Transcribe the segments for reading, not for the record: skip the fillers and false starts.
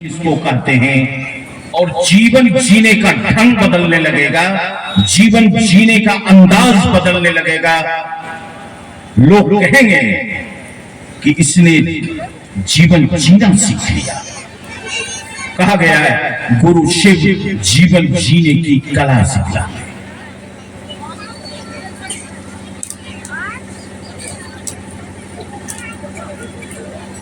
इसको कहते हैं। और जीवन जीने का ढंग बदलने लगेगा, जीवन जीने का अंदाज बदलने लगेगा। लोग कहेंगे कि इसने जीवन जीना सीख लिया। कहा गया है गुरु शिव जीवन जीने की कला सिखला।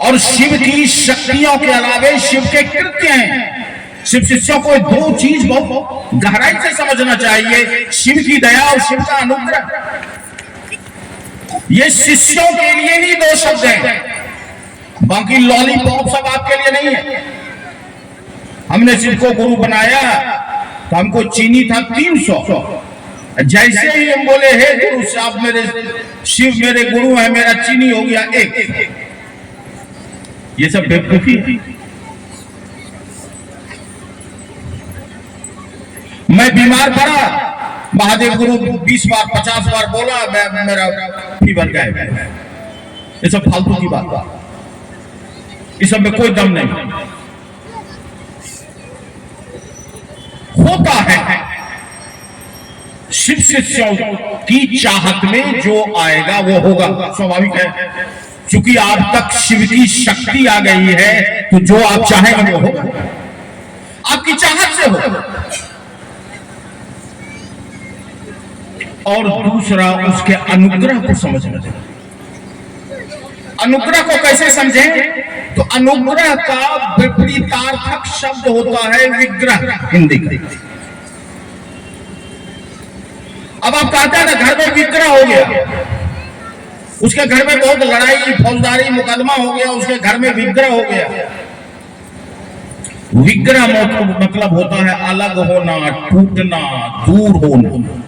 और शिव की शक्तियों के अलावे शिव के कृत्य हैं। शिव शिष्यों को दो चीज बहुत गहराई से समझना चाहिए, शिव की दया और शिव का अनुग्रह। ये शिष्यों के लिए ही दो शब्द हैं, बाकी लॉलीपॉप सब आपके लिए नहीं है। हमने शिव को गुरु बनाया तो हमको चीनी था 300। जैसे ही हम बोले हे गुरु साहब मेरे शिव मेरे गुरु है, मेरा चीनी हो गया 1। ये सब बेवकूफी है। मैं बीमार पड़ा, महादेव गुरु 20 बार 50 बार बोला, मेरा फीवर गायब है। ये सब फालतू की बात, इस सब में कोई दम नहीं। होता है शिव शिष्यों की चाहत में जो आएगा वो होगा, स्वाभाविक है। क्योंकि आप तक शिव की शक्ति आ गई है तो जो आप चाहेंगे वो होगा, आपकी चाहत से होगा। और दूसरा उसके अनुग्रह को समझना चाहिए। अनुग्रह को कैसे समझें? तो अनुग्रह का विपरीतार्थक शब्द होता है विग्रह, हिंदी का। अब आप कहते हैं ना घर में विग्रह हो गया, उसके घर में बहुत लड़ाई फौजदारी मुकदमा हो गया, उसके घर में विग्रह हो गया। विग्रह मतलब होता है अलग होना, टूटना, दूर होना।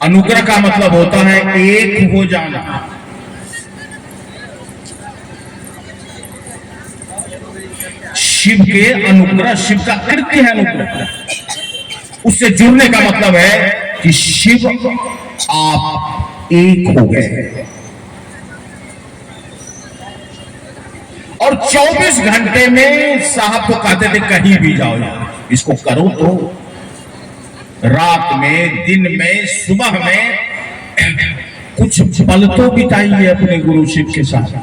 अनुग्रह का मतलब होता है एक हो जाना। शिव के अनुग्रह, शिव का कृत्य है अनुग्रह। उससे जुड़ने का मतलब है कि शिव आप एक हो गए। और 24 घंटे में साहब तो कहते थे कहीं भी जाओ, इसको करो तो रात में, दिन में, सुबह में कुछ पल तो बिताइए अपने गुरु शिव के साथ।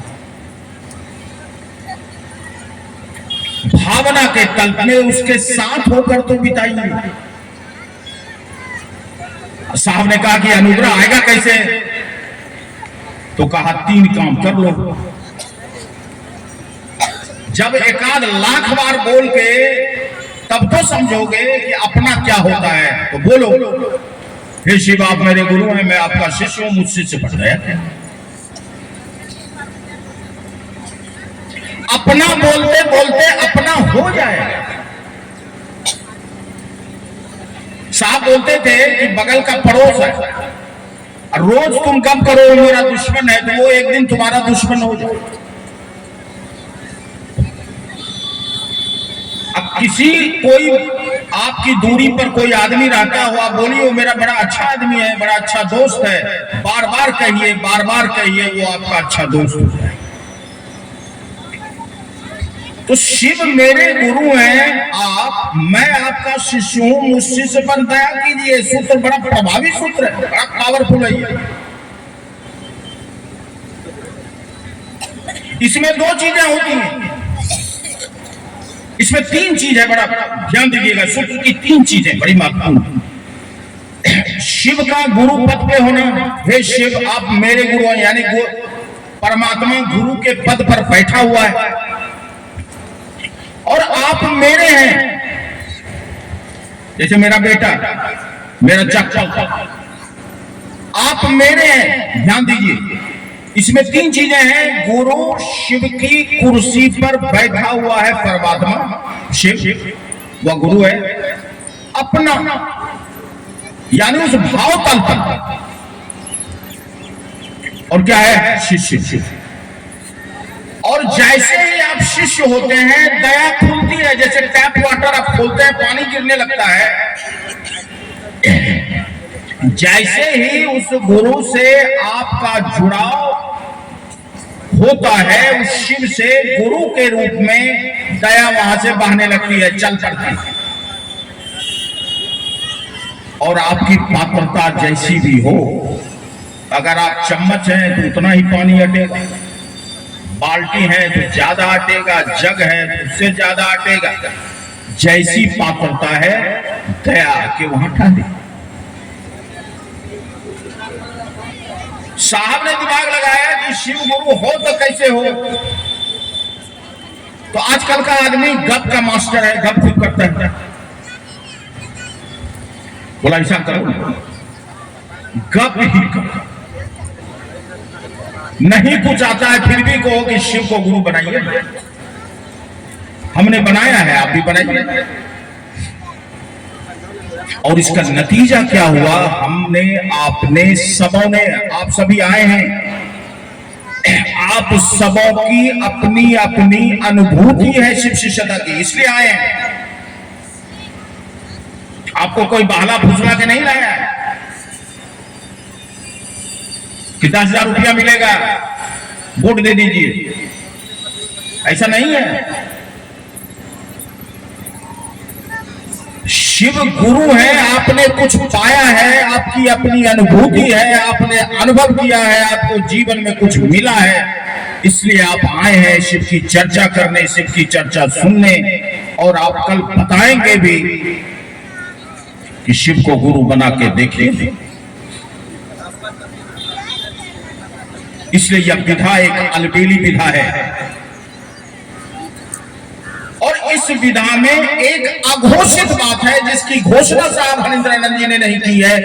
भावना के तल में उसके साथ होकर तो बिताइए। साहब ने कहा कि अनुग्रह आएगा कैसे? तो कहा 3 काम कर लो। जब एकाध लाख बार बोल के तब तो समझोगे कि अपना क्या होता है। तो बोलो हे शिव आप मेरे गुरु हैं, मैं आपका शिष्य हूं, मुझसे से पढ़ गया। अपना बोलते बोलते अपना हो जाएगा। साहब बोलते थे कि बगल का पड़ोस है, रोज तुम कब करो मेरा दुश्मन है, तो वो एक दिन तुम्हारा दुश्मन हो जाए। अब किसी कोई आपकी दूरी पर कोई आदमी रहता हो, आप बोलिए वो मेरा बड़ा अच्छा आदमी है, बड़ा अच्छा दोस्त है, बार बार कहिए, बार बार कहिए, वो आपका अच्छा दोस्त हो जाए। तो शिव मेरे गुरु हैं, मैं आपका शिष्य हूं, मुझसे से पर दया कीजिए। सूत्र बड़ा प्रभावी सूत्र है, बड़ा पावरफुल है। इसमें 2 चीजें होती हैं, इसमें 3 चीज है, बड़ा ध्यान दीजिएगा। सूत्र की 3 चीजें बड़ी महत्वपूर्ण। शिव का गुरु पद पे होना, हे शिव आप मेरे गुरु हैं, यानी परमात्मा गुरु के पद पर बैठा हुआ है और आप मेरे हैं। जैसे मेरा बेटा, मेरा चक्कर, आप मेरे हैं। ध्यान दीजिए, इसमें 3 चीजें हैं। गुरु शिव की कुर्सी पर बैठा हुआ है परमात्मा शिव, वह गुरु है। अपना यानी उस भाव तल पर, और क्या है शिष्य। और जैसे ही आप शिष्य होते हैं दया खुलती है, जैसे टैप वाटर आप खोलते हैं पानी गिरने लगता है। जैसे ही उस गुरु से आपका जुड़ाव होता है उस शिव से गुरु के रूप में दया वहां से बहने लगती है, चल पड़ती है। और आपकी पात्रता जैसी भी हो, अगर आप चम्मच हैं तो उतना ही पानी अटेगा, बाल्टी है तो ज्यादा अटेगा, जग है तो उससे ज्यादा अटेगा। जैसी पात्रता है दया के वहां डाले। साहब ने दिमाग लगाया कि शिव गुरु हो तो कैसे हो। तो आजकल का आदमी गप का मास्टर है, गप खूब करता है। बोला ऐसा करो, गप ही करो, नहीं कुछ आता है फिर भी कहो कि शिव को गुरु बनाइए। हमने बनाया है, आप भी बनाइए। और इसका नतीजा क्या हुआ, हमने, आपने, सबों ने, आप सभी आए हैं, आप सबों की अपनी अपनी अनुभूति है शिव शिष्यता की, इसलिए आए हैं। आपको कोई बहला फुसला के नहीं लाया है कि 10,000 रुपया मिलेगा वोट दे दीजिए, ऐसा नहीं है। शिव गुरु है, आपने कुछ पाया है, आपकी अपनी अनुभूति है, आपने अनुभव किया है, आपको जीवन में कुछ मिला है, इसलिए आप आए हैं शिव की चर्चा करने, शिव की चर्चा सुनने। और आप कल बताएंगे भी कि शिव को गुरु बना के देखिए। इसलिए यह विधा एक अलबेली विधा है। और इस विधा में एक अघोषित बात है जिसकी घोषणा साहब हरिंद्रानंद जी ने नहीं की है,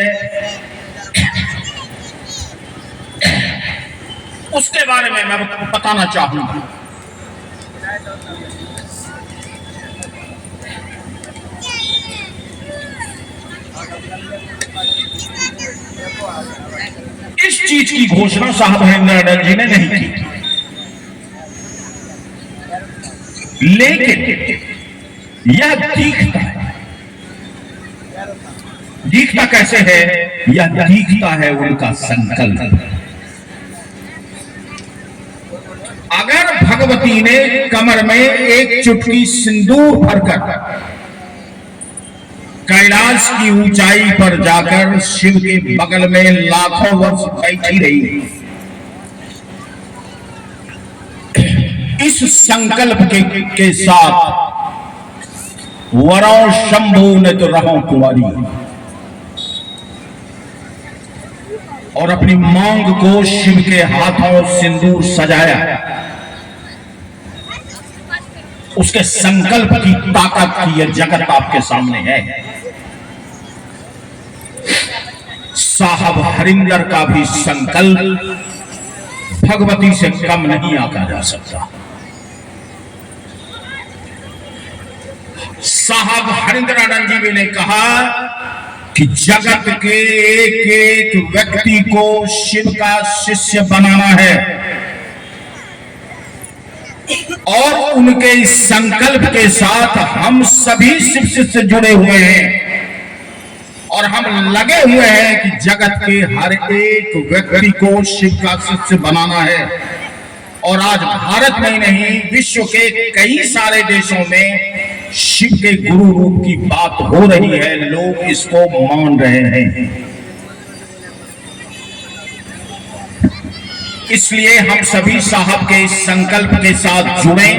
उसके बारे में मैं बताना चाहूंगा। इस चीज की घोषणा साहब हरिंद्रानंद जी ने नहीं की, लेकिन यह दिखता कैसे है, यह दिखता है उनका संकल्प। अगर भगवती ने कमर में एक चुटकी सिंदूर भरकर कैलाश की ऊंचाई पर जाकर शिव के बगल में लाखों वर्ष बैठी रही, इस संकल्प के साथ वरो शंभु ने तो रहो कुंवारी, और अपनी मांग को शिव के हाथों सिंदूर सजाया। उसके संकल्प की ताकत की यह जगत आपके सामने है। साहब हरिंदर का भी संकल्प भगवती से कम नहीं आका जा सकता। साहब हरिंद्रानंद जी ने कहा कि जगत के एक एक व्यक्ति को शिव का शिष्य बनाना है, और उनके इस संकल्प के साथ हम सभी शिव से जुड़े हुए हैं, और हम लगे हुए हैं कि जगत के हर एक व्यक्ति को शिव का शिष्य बनाना है। और आज भारत में ही नहीं, विश्व के कई सारे देशों में शिव के गुरु रूप की बात हो रही है, लोग इसको मान रहे हैं। इसलिए हम सभी साहब के इस संकल्प के साथ जुड़े,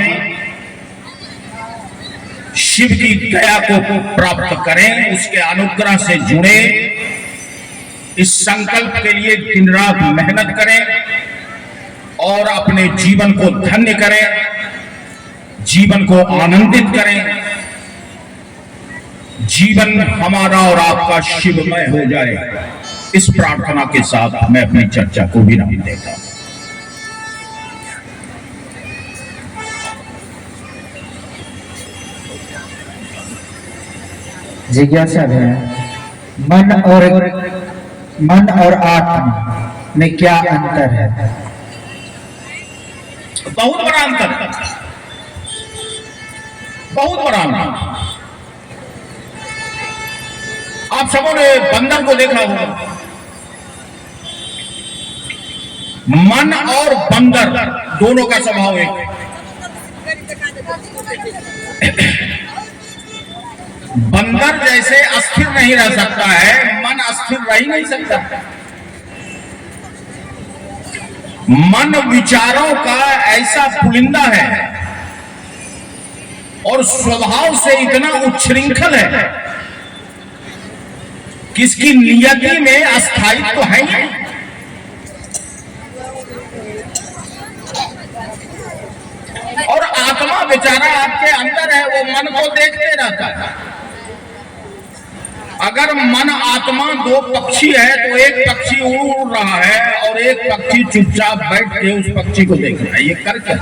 शिव की दया को प्राप्त करें, उसके अनुग्रह से जुड़े, इस संकल्प के लिए दिन रात मेहनत करें और अपने जीवन को धन्य करें, जीवन को आनंदित करें, जीवन हमारा और आपका शिवमय हो जाए। इस प्रार्थना के साथ मैं अपनी चर्चा को विराम देता हूं। जिज्ञासा है, मन और आत्मा में क्या अंतर है? बहुत बड़ा अंतर है, बहुत बड़ा अंतर। आप सबों ने बंदर को देखा होगा। मन और बंदर दोनों का स्वभाव एक है। बंदर जैसे अस्थिर नहीं रह सकता है, मन अस्थिर रह ही नहीं सकता। मन विचारों का ऐसा पुलिंदा है और स्वभाव से इतना उच्छृंखल है कि इसकी नियति में अस्थायित्व तो है ही। और आत्मा बेचारा आपके अंदर है, वो मन को देखते रहता है। अगर मन आत्मा दो पक्षी है तो एक पक्षी उड़ रहा है और एक पक्षी चुपचाप बैठ के उस पक्षी को देख रहा है। ये कर क्या?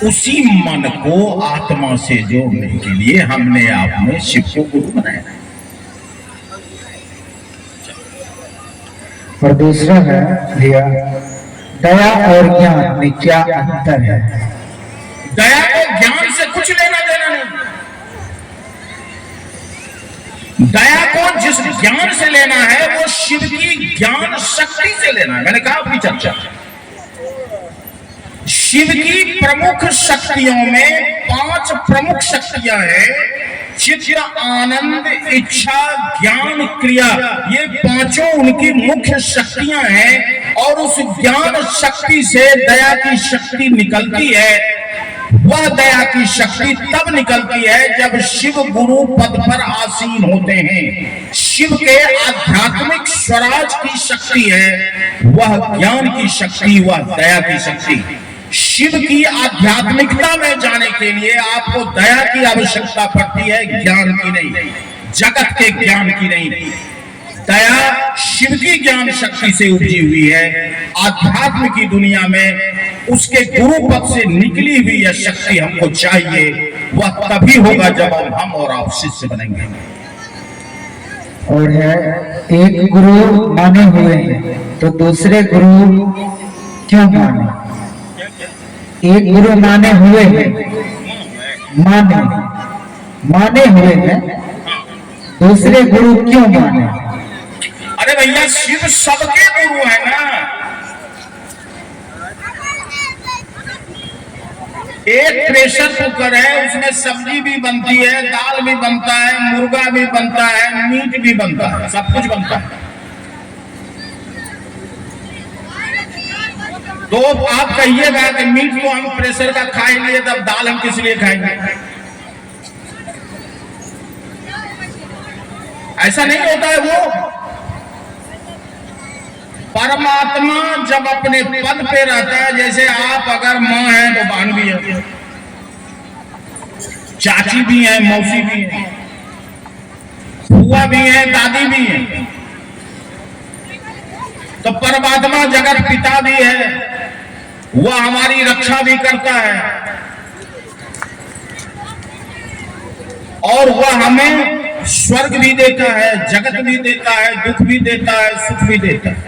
उसी मन को आत्मा से जोड़ने के लिए हमने आप में शिव को गुरु बनाया। और दूसरा है भैया, दया और ज्ञान में क्या अंतर है? दया को ज्ञान से कुछ लेना देना नहीं। दया को जिस ज्ञान से लेना है वो शिव की ज्ञान शक्ति से लेना है। मैंने कहा अपनी चर्चा, शिव की प्रमुख शक्तियों में 5 प्रमुख शक्तियां हैं। चित्त, आनंद, इच्छा, ज्ञान, क्रिया, ये 5 उनकी मुख्य शक्तियां हैं। और उस ज्ञान शक्ति से दया की शक्ति निकलती है। वह दया की शक्ति तब निकलती है जब शिव गुरु पद पर आसीन होते हैं। शिव के आध्यात्मिक स्वराज की शक्ति है वह ज्ञान की शक्ति, वह दया की शक्ति। शिव की आध्यात्मिकता में जाने के लिए आपको दया की आवश्यकता पड़ती है, ज्ञान की नहीं, जगत के ज्ञान की नहीं। दया शिव की ज्ञान शक्ति से उपजी हुई है। आध्यात्म की दुनिया में उसके गुरु पद से निकली हुई यह शक्ति हमको चाहिए। वह तभी होगा जब हम और आप शिष्य बनेंगे। और है, एक गुरु माने हुए हैं तो दूसरे गुरु क्यों माने? एक गुरु माने हुए हैं, माने हुए हैं, दूसरे गुरु क्यों माने? अरे भैया, शिव सबके गुरु है ना। एक प्रेशर कुकर है, उसमें सब्जी भी बनती है, दाल भी बनता है, मुर्गा भी बनता है, मीट भी बनता है, सब कुछ बनता है। तो आप कहिएगा कि मीट तो हम प्रेशर का खा ही लिए, तब दाल हम किस लिए खाएंगे? ऐसा नहीं होता है। वो परमात्मा जब अपने पद पे रहता है, जैसे आप अगर माँ हैं तो बहन भी है, चाची भी है, मौसी भी है, बुआ भी है, दादी भी है। तो परमात्मा जगत पिता भी है, वह हमारी रक्षा भी करता है और वह हमें स्वर्ग भी देता है, जगत भी देता है, दुख भी देता है, सुख भी देता है।